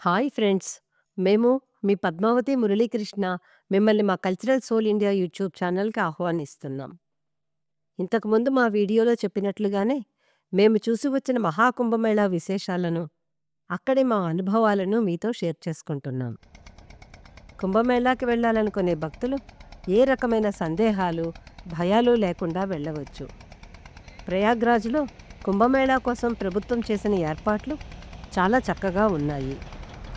Hi friends! మేము మీ పద్మావతి మురళీకృష్ణ మిమ్మల్ని మా కల్చరల్ సోల్ ఇండియా యూట్యూబ్ ఛానల్‌కి ఆహ్వానిస్తున్నాం. ఇంతకుముందు మా వీడియోలో చెప్పినట్లుగానే మేము చూసి వచ్చిన మహాకుంభమేళా విశేషాలను, అక్కడి మా అనుభవాలను మీతో షేర్ చేసుకుంటున్నాం. కుంభమేళాకి వెళ్ళాలనుకునే భక్తులు ఏ రకమైన సందేహాలు, భయాలు లేకుండా వెళ్ళవచ్చు. ప్రయాగ్రాజ్‌లో కుంభమేళా కోసం ప్రభుత్వం చేసిన ఏర్పాట్లు చాలా చక్కగా ఉన్నాయి.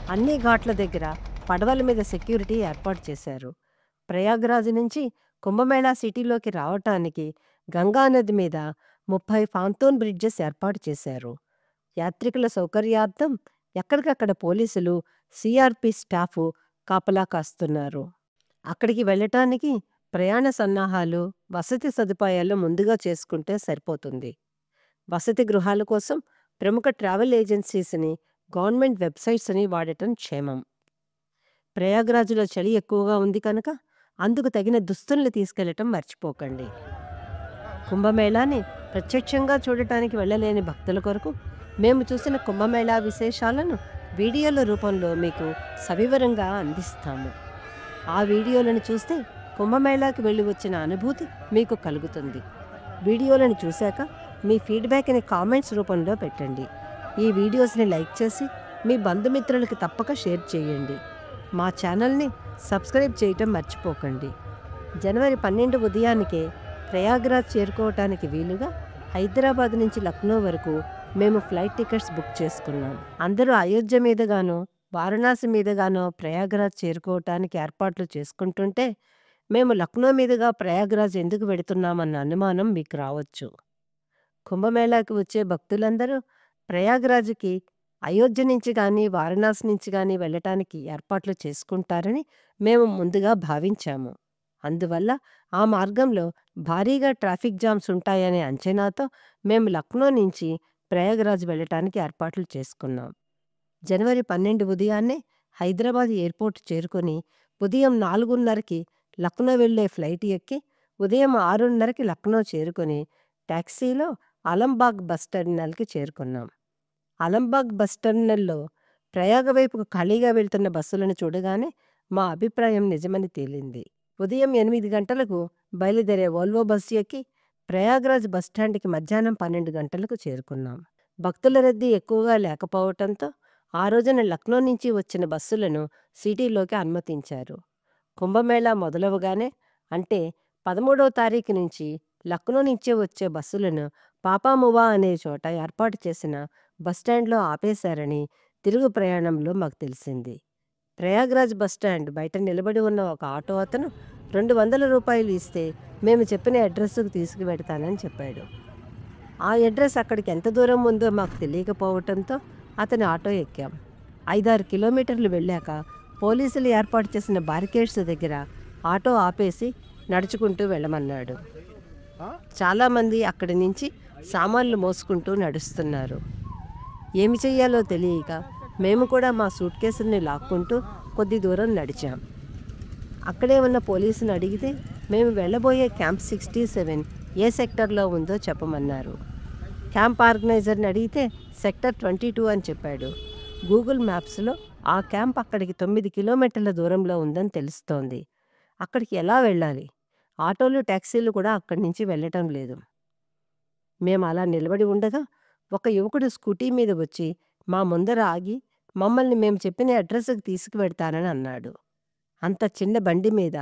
అన్ని ఘాట్ల దగ్గర పడవల మీద సెక్యూరిటీ ఏర్పాటు చేశారు. ప్రయాగ్రాజ్ నుంచి కుంభమేళా సిటీలోకి రావటానికి గంగానది మీద 30 పాంతోన్ బ్రిడ్జెస్ ఏర్పాటు చేశారు. యాత్రికుల సౌకర్యార్థం ఎక్కడికక్కడ పోలీసులు, సిఆర్‌పి స్టాఫ్ కాపలా కాస్తున్నారు. అక్కడికి వెళ్ళటానికి ప్రయాణ సన్నాహాలు, వసతి సదుపాయాలు ముందుగా చేసుకుంటే సరిపోతుంది. వసతి గృహాల కోసం ప్రముఖ ట్రావెల్ ఏజెన్సీస్‌ని, గవర్నమెంట్ వెబ్‌సైట్స్‌ని వాడటం క్షేమం. ప్రయాగ్రాజ్‌లో చలి ఎక్కువగా ఉంది కనుక అందుకు తగిన దుస్తుల్ని తీసుకెళ్లటం మర్చిపోకండి. కుంభమేళాని ప్రత్యక్షంగా చూడటానికి వెళ్ళలేని భక్తుల కొరకు మేము చూసిన కుంభమేళా విశేషాలను వీడియోల రూపంలో మీకు సవివరంగా అందిస్తాము. ఆ వీడియోలను చూస్తే కుంభమేళాకి వెళ్ళి వచ్చిన అనుభూతి మీకు కలుగుతుంది. వీడియోలను చూశాక మీ ఫీడ్‌బ్యాక్‌ని కామెంట్స్ రూపంలో పెట్టండి. ఈ వీడియోస్‌ని లైక్ చేసి మీ బంధుమిత్రులకి తప్పక షేర్ చేయండి. మా ఛానల్‌ని సబ్స్క్రైబ్ చేయటం మర్చిపోకండి. జనవరి 12 ఉదయానికే ప్రయాగ్రాజ్ చేరుకోవటానికి వీలుగా హైదరాబాద్ నుంచి లక్నో వరకు మేము ఫ్లైట్ టికెట్స్ బుక్ చేసుకున్నాం. అందరూ అయోధ్య మీదుగానో, వారణాసి మీదుగానో ప్రయాగ్రాజ్ చేరుకోవటానికి ఏర్పాట్లు చేసుకుంటుంటే మేము లక్నో మీదుగా ప్రయాగ్రాజ్ ఎందుకు వెడుతున్నామన్న అనుమానం మీకు రావచ్చు. కుంభమేళాకి వచ్చే భక్తులందరూ ప్రయాగ్రాజ్‌కి అయోధ్య నుంచి గానీ, వారణాసి నుంచి గానీ వెళ్ళటానికి ఏర్పాట్లు చేసుకుంటారని మేము ముందుగా భావించాము. అందువల్ల ఆ మార్గంలో భారీగా ట్రాఫిక్ జామ్స్ ఉంటాయనే అంచనాతో మేము లక్నో నుంచి ప్రయాగ్రాజ్ వెళ్ళటానికి ఏర్పాట్లు చేసుకున్నాం. జనవరి 12 ఉదయాన్నే హైదరాబాద్ ఎయిర్‌పోర్ట్ చేరుకొని ఉదయం 4:30కి లక్నో వెళ్ళే ఫ్లైట్ ఎక్కి ఉదయం 6:30కి లక్నో చేరుకొని టాక్సీలో ఆలంబాగ్ బస్ టెర్మినల్‌కి చేరుకున్నాం. ఆలంబాగ్ బస్ టెర్మినల్‌లో ప్రయాగ వైపుకు ఖాళీగా వెళ్తున్న బస్సులను చూడగానే మా అభిప్రాయం నిజమని తేలింది. ఉదయం 8 గంటలకు బయలుదేరే వోల్వో బస్సు ఎక్కి ప్రయాగ్రాజ్ బస్టాండ్‌కి మధ్యాహ్నం 12 గంటలకు చేరుకున్నాం. భక్తుల రద్దీ ఎక్కువగా లేకపోవటంతో ఆ రోజున లక్నో నుంచి వచ్చిన బస్సులను సిటీలోకి అనుమతించారు. కుంభమేళా మొదలవగానే అంటే 13వ తారీఖు నుంచి లక్నో నుంచి వచ్చే బస్సులను పాపామువా అనే చోట ఏర్పాటు చేసిన బస్టాండ్‌లో ఆపేశారని తిరుగు ప్రయాణంలో మాకు తెలిసింది. ప్రయాగ్రాజ్ బస్టాండ్ బయట నిలబడి ఉన్న ఒక ఆటో అతను ₹200 ఇస్తే మేము చెప్పిన అడ్రస్‌కు తీసుకువెడతానని చెప్పాడు. ఆ అడ్రస్ అక్కడికి ఎంత దూరం ఉందో మాకు తెలియకపోవటంతో అతని ఆటో ఎక్కాం. 5-6 కిలోమీటర్లు వెళ్ళాక పోలీసులు ఏర్పాటు చేసిన బారికేడ్స్ దగ్గర ఆటో ఆపేసి నడుచుకుంటూ వెళ్ళమన్నాడు. చాలామంది అక్కడి నుంచి సామాన్లు మోసుకుంటూ నడుస్తున్నారు. ఏమి చెయ్యాలో తెలియక మేము కూడా మా సూట్ కేసుల్ని లాక్కుంటూ కొద్ది దూరం నడిచాం. అక్కడే ఉన్న పోలీసుని అడిగితే మేము వెళ్ళబోయే క్యాంప్ 67 ఏ సెక్టర్లో ఉందో చెప్పమన్నారు. క్యాంప్ ఆర్గనైజర్ని అడిగితే సెక్టర్ 22 అని చెప్పాడు. గూగుల్ మ్యాప్స్లో ఆ క్యాంప్ అక్కడికి 9 కిలోమీటర్ల దూరంలో ఉందని తెలుస్తోంది. అక్కడికి ఎలా వెళ్ళాలి? ఆటోలు, టాక్సీలు కూడా అక్కడి నుంచి వెళ్ళటం లేదు. మేము అలా నిలబడి ఉండగా ఒక యువకుడు స్కూటీ మీద వచ్చి మా ముందర ఆగి మమ్మల్ని మేము చెప్పిన అడ్రస్‌కి తీసుకువెడతానని అన్నాడు. అంత చిన్న బండి మీద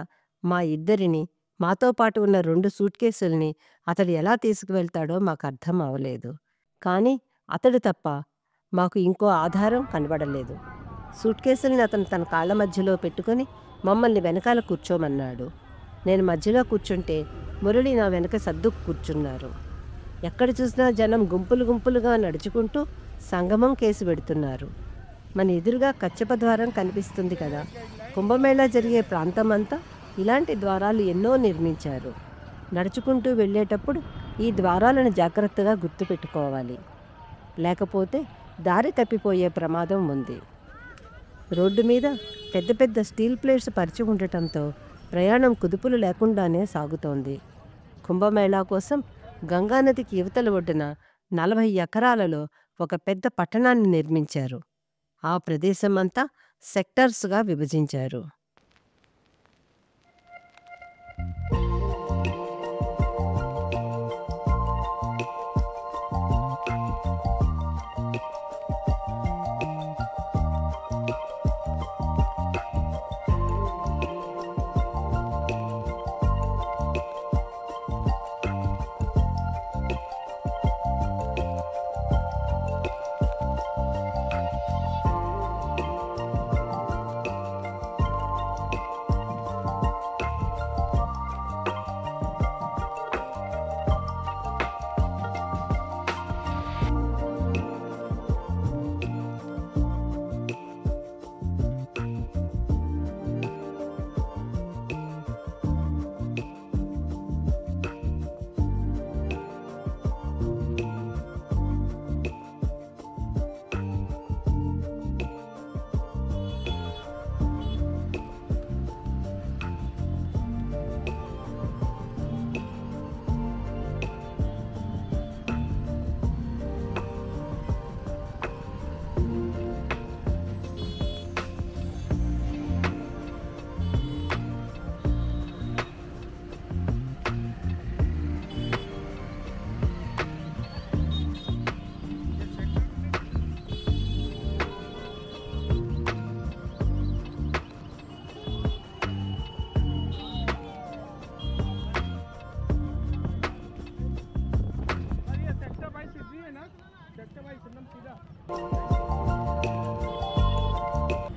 మా ఇద్దరిని, మాతో పాటు ఉన్న 2 సూట్ కేసుల్ని అతడు ఎలా తీసుకువెళ్తాడో మాకు అర్థం అవ్వలేదు. కానీ అతడు తప్ప మాకు ఇంకో ఆధారం కనబడలేదు. సూట్ కేసుల్ని అతను తన కాళ్ళ మధ్యలో పెట్టుకొని మమ్మల్ని వెనకాల కూర్చోమన్నాడు. నేను మధ్యలో కూర్చుంటే మురళి నా వెనక సర్దుకు కూర్చున్నారు. ఎక్కడ చూసినా జనం గుంపులు గుంపులుగా నడుచుకుంటూ సంగమం కేసి పెడుతున్నారు. మన ఎదురుగా కచ్చప ద్వారం కనిపిస్తుంది కదా. కుంభమేళా జరిగే ప్రాంతం అంతా ఇలాంటి ద్వారాలు ఎన్నో నిర్మించారు. నడుచుకుంటూ వెళ్ళేటప్పుడు ఈ ద్వారాలను జాగ్రత్తగా గుర్తుపెట్టుకోవాలి. లేకపోతే దారి తప్పిపోయే ప్రమాదం ఉంది. రోడ్డు మీద పెద్ద పెద్ద స్టీల్ ప్లేట్స్ పరిచి ఉండటంతో ప్రయాణం కుదుపులు లేకుండానే సాగుతోంది. కుంభమేళా కోసం గంగానదికి యువతల ఒడ్డున 40 ఎకరాలలో ఒక పెద్ద పట్టణాన్ని నిర్మించారు. ఆ ప్రదేశమంతా సెక్టర్స్‌గా విభజించారు.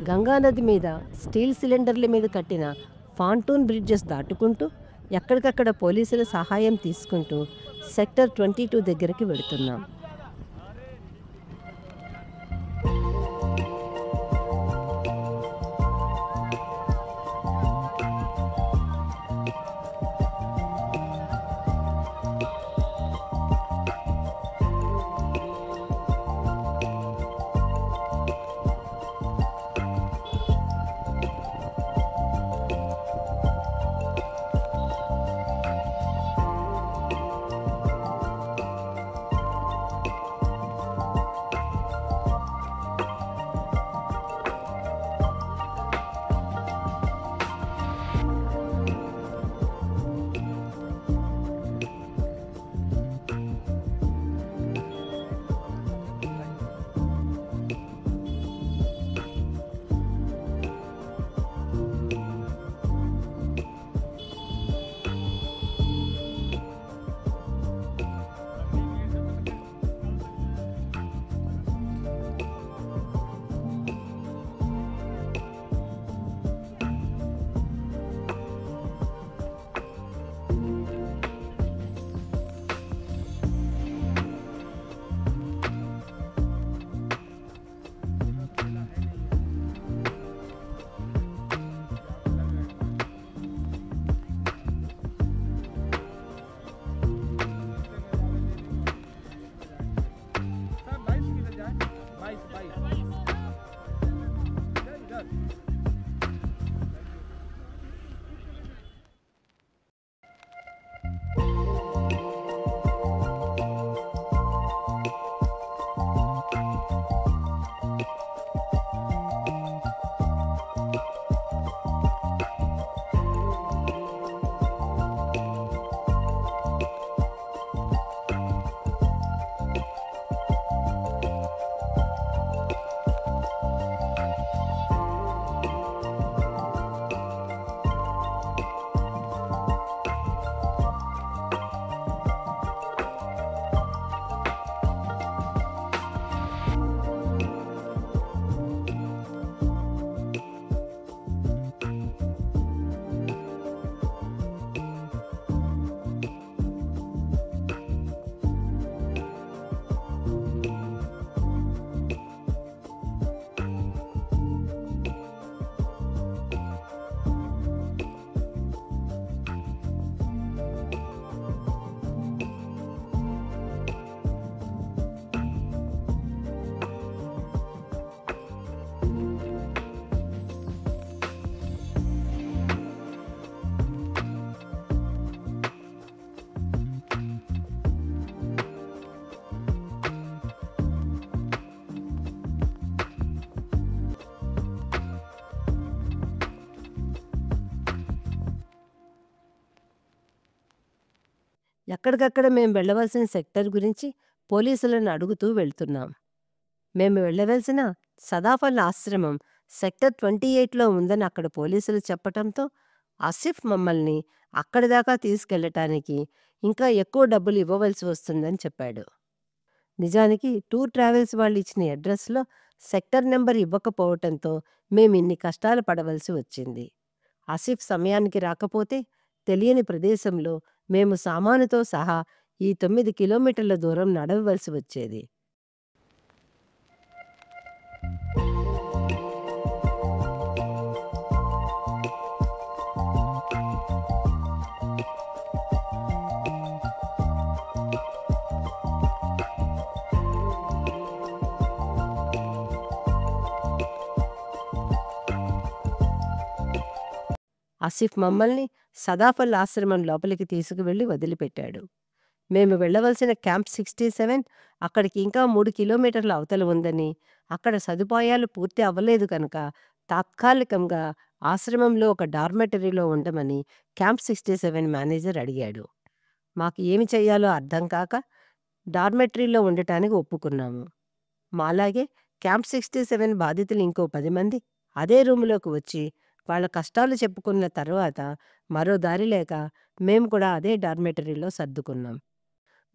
గంగానది మీద స్టీల్ సిలిండర్ల మీద కట్టిన పాంటూన్ బ్రిడ్జెస్ దాటుకుంటూ ఎక్కడికక్కడ పోలీసుల సహాయం తీసుకుంటూ సెక్టర్ 22 దగ్గరికి వెళుతున్నాం. ఎక్కడికక్కడ మేము వెళ్ళవలసిన సెక్టర్ గురించి పోలీసులను అడుగుతూ వెళ్తున్నాం. మేము వెళ్ళవలసిన సదాఫల్ ఆశ్రమం సెక్టర్ 28లో ఉందని అక్కడ పోలీసులు చెప్పటంతో ఆసిఫ్ మమ్మల్ని అక్కడి దాకా తీసుకెళ్ళటానికి ఇంకా ఎక్కువ డబ్బులు ఇవ్వవలసి వస్తుందని చెప్పాడు. నిజానికి టూర్ ట్రావెల్స్ వాళ్ళు ఇచ్చిన అడ్రస్‌లో సెక్టర్ నంబర్ ఇవ్వకపోవటంతో మేమిన్ని కష్టాలు పడవలసి వచ్చింది. ఆసిఫ్ సమయానికి రాకపోతే తెలియని ప్రదేశంలో మేము సామానుతో సహా ఈ 9 కిలోమీటర్ల దూరం నడవవలసి వచ్చేది. ఆసిఫ్ మమ్మల్ని సదాఫల్ ఆశ్రమం లోపలికి తీసుకువెళ్ళి వదిలిపెట్టాడు. మేము వెళ్ళవలసిన క్యాంప్ 67 అక్కడికి ఇంకా 3 కిలోమీటర్ల అవతల ఉందని, అక్కడ సదుపాయాలు పూర్తి అవ్వలేదు కనుక తాత్కాలికంగా ఆశ్రమంలో ఒక డార్మెటరీలో ఉండమని క్యాంప్ 67 మేనేజర్ అడిగాడు. మాకు ఏమి చెయ్యాలో అర్థం కాక డార్మెటరీలో ఉండటానికి ఒప్పుకున్నాము. మాలాగే క్యాంప్ 67 బాధితులు ఇంకో 10 మంది అదే రూములోకి వచ్చి వాళ్ళ కష్టాలు చెప్పుకున్న తర్వాత మరో దారి లేక మేము కూడా అదే డార్మెటరీలో సర్దుకున్నాం.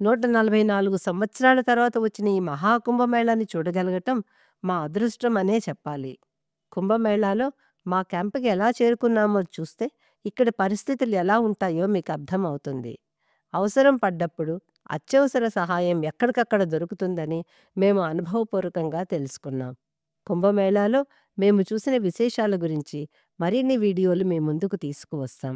144 సంవత్సరాల తర్వాత వచ్చిన ఈ మహాకుంభమేళాని చూడగలగటం మా అదృష్టం అనే చెప్పాలి. కుంభమేళాలో మా క్యాంపుకి ఎలా చేరుకున్నామో చూస్తే ఇక్కడి పరిస్థితులు ఎలా ఉంటాయో మీకు అర్థమవుతుంది. అవసరం పడ్డప్పుడు అత్యవసర సహాయం ఎక్కడికక్కడ దొరుకుతుందని మేము అనుభవపూర్వకంగా తెలుసుకున్నాం. కుంభమేళాలో మేము చూసిన విశేషాల గురించి మరిన్ని వీడియోలు మీ ముందుకు తీసుకువస్తాం.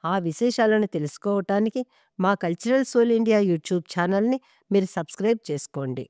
ఆ విశేషాలను తెలుసుకోవటానికి మా కల్చరల్ సోల్ ఇండియా యూట్యూబ్ ఛానల్‌ని మీరు సబ్స్క్రైబ్ చేసుకోండి.